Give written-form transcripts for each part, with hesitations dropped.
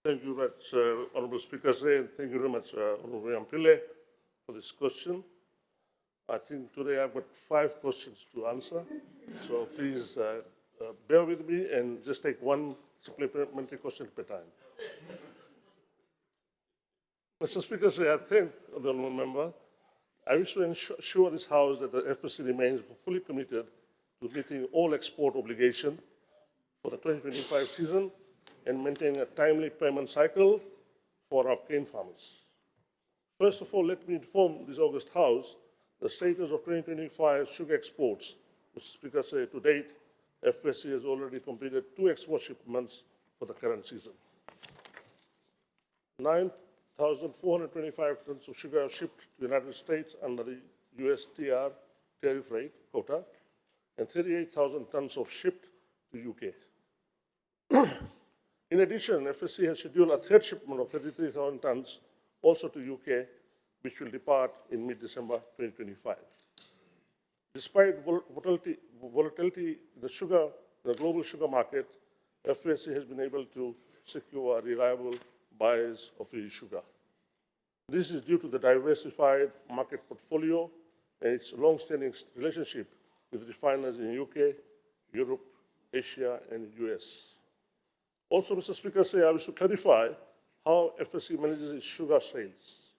Thank you very much, Honorable Speaker, and thank you very much, Honorable Ampile, for this question. I think today I've got 5 questions to answer, so please bear with me and just take one supplementary question per time. Mr. Speaker, I thank the honourable member. I wish to ensure this House that the FSC remains fully committed to meeting all export obligations for the 2025 season and maintaining a timely payment cycle for our cane farmers. First of all, let me inform this August House the status of 2025 sugar exports. Mr. Speaker, to date, FSC has already completed 2 export shipments for the current season. 9,425 tons of sugar are shipped to the United States under the USTR tariff rate, quota, and 38,000 tons of shipped to UK. In addition, FSC has scheduled a 3rd shipment of 33,000 tons also to UK, which will depart in mid-December 2025. Despite volatility in the global sugar market, FSC has been able to secure reliable buyers of Fiji sugar. This is due to the diversified market portfolio and its long-standing relationship with refiners in UK, Europe, Asia, and US. Also, Mr. Speaker, I wish to clarify how FSC manages its sugar sales.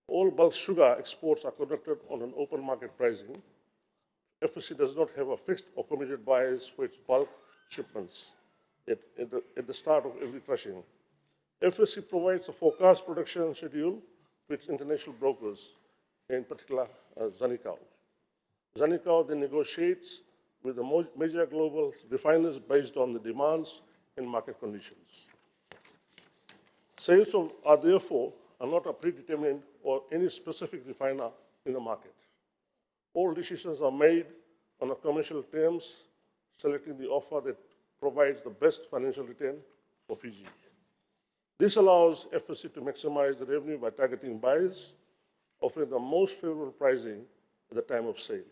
All bulk sugar exports are conducted on an open market pricing. FSC does not have a fixed or committed buyers for its bulk shipments at the start of every crushing. FSC provides a forecast production schedule to its international brokers, in particular Zanikau. Zanikau then negotiates with the major global refiners based on the demands and market conditions. Sales are therefore not a predetermined or any specific refiner in the market. All decisions are made on a commercial terms, selecting the offer that provides the best financial return for Fiji. This allows FSC to maximize the revenue by targeting buyers, offering the most favorable pricing at the time of sale.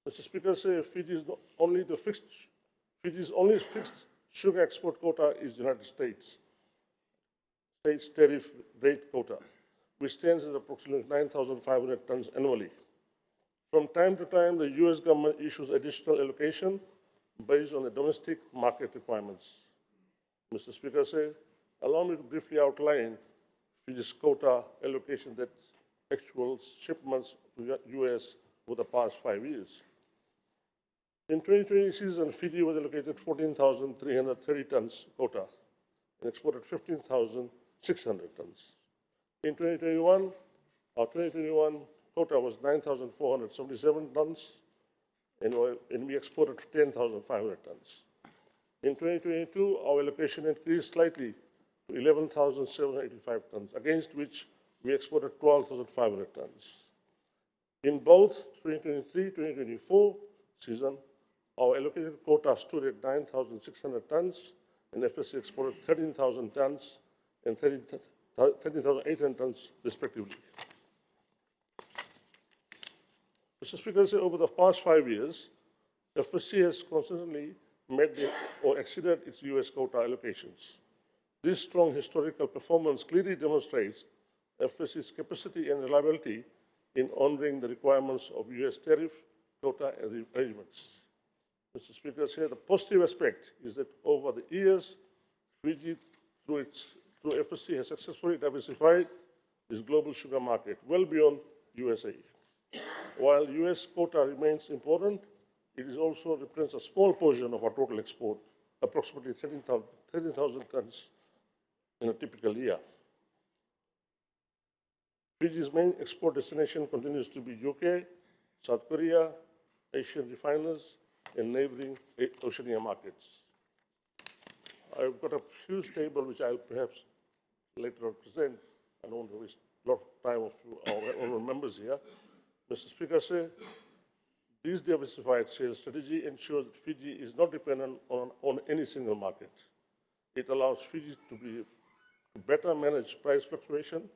Mr. Speaker, Fiji's only fixed sugar export quota is the United States tariff rate quota, which stands at approximately 9,500 tons annually. From time to time, the US government issues additional allocation based on the domestic market requirements. Mr. Speaker, allow me to briefly outline Fiji's quota allocation that actual shipments to the US over the past 5 years. In 2020 season, Fiji was allocated 14,330 tons quota and exported 15,600 tons. In 2021, our 2021 quota was 9,477 tons, and we exported 10,500 tons. In 2022, our allocation increased slightly to 11,785 tons, against which we exported 12,500 tons. In both 2023-2024 season, our allocated quota stood at 9,600 tons, and FSC exported 13,000 tons and 13,800 tons, respectively. Mr. Speaker, over the past 5 years, FSC has consistently met or exceeded its US quota allocations. This strong historical performance clearly demonstrates FSC's capacity and reliability in honoring the requirements of US tariff, quota, and arrangements. Mr. Speaker, the positive aspect is that over the years, Fiji, through FSC, has successfully diversified its global sugar market well beyond USA. While US quota remains important, it is also represents a small portion of our total export, approximately 13,000 tons in a typical year. Fiji's main export destination continues to be UK, South Korea, Asian refiners, and neighboring Oceania markets. I've got a huge table which I'll perhaps later on present. I don't want to waste a lot of time of our honourable members here. Mr. Speaker, this diversified sales strategy ensures that Fiji is not dependent on any single market. It allows Fiji to better manage price fluctuation,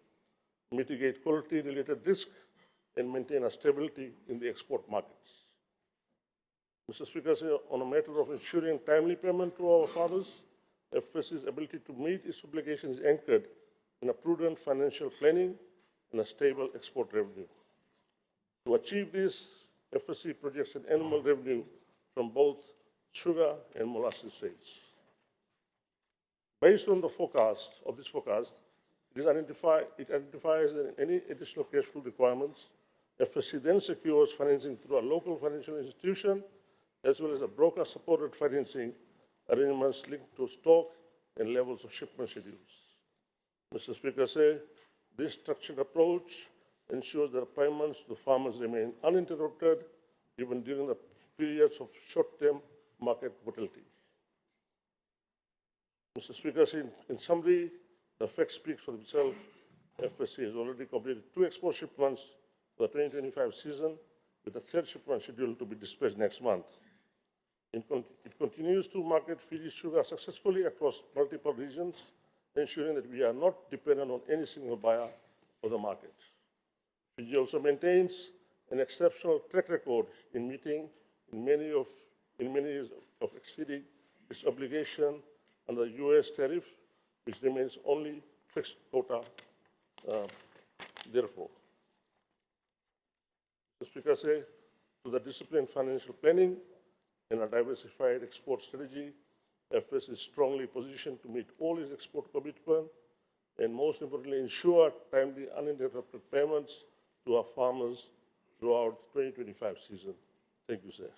mitigate quality-related risk, and maintain a stability in the export markets. Mr. Speaker, on a matter of ensuring timely payment to our farmers, FSC's ability to meet its obligations is anchored in a prudent financial planning and a stable export revenue. To achieve this, FSC projects an annual revenue from both sugar and molasses sales. Based on the forecast, it identifies any additional cash flow requirements. FSC then secures financing through a local financial institution, as well as a broker-supported financing arrangements linked to stock and levels of shipment schedules. Mr. Speaker, this structured approach ensures that payments to farmers remain uninterrupted even during the periods of short-term market volatility. Mr. Speaker, in summary, the fact speaks for itself. FSC has already completed 2 export shipments for the 2025 season, with the 3rd shipment scheduled to be dispatched next month. It continues to market Fiji sugar successfully across multiple regions, ensuring that we are not dependent on any single buyer for the market. Fiji also maintains an exceptional track record in many years of exceeding its obligation under the US tariff, which remains only fixed quota, therefore. Mr. Speaker, through the disciplined financial planning and a diversified export strategy, FS is strongly positioned to meet all its export commitments and, most importantly, ensure timely, uninterrupted payments to our farmers throughout the 2025 season. Thank you, sir.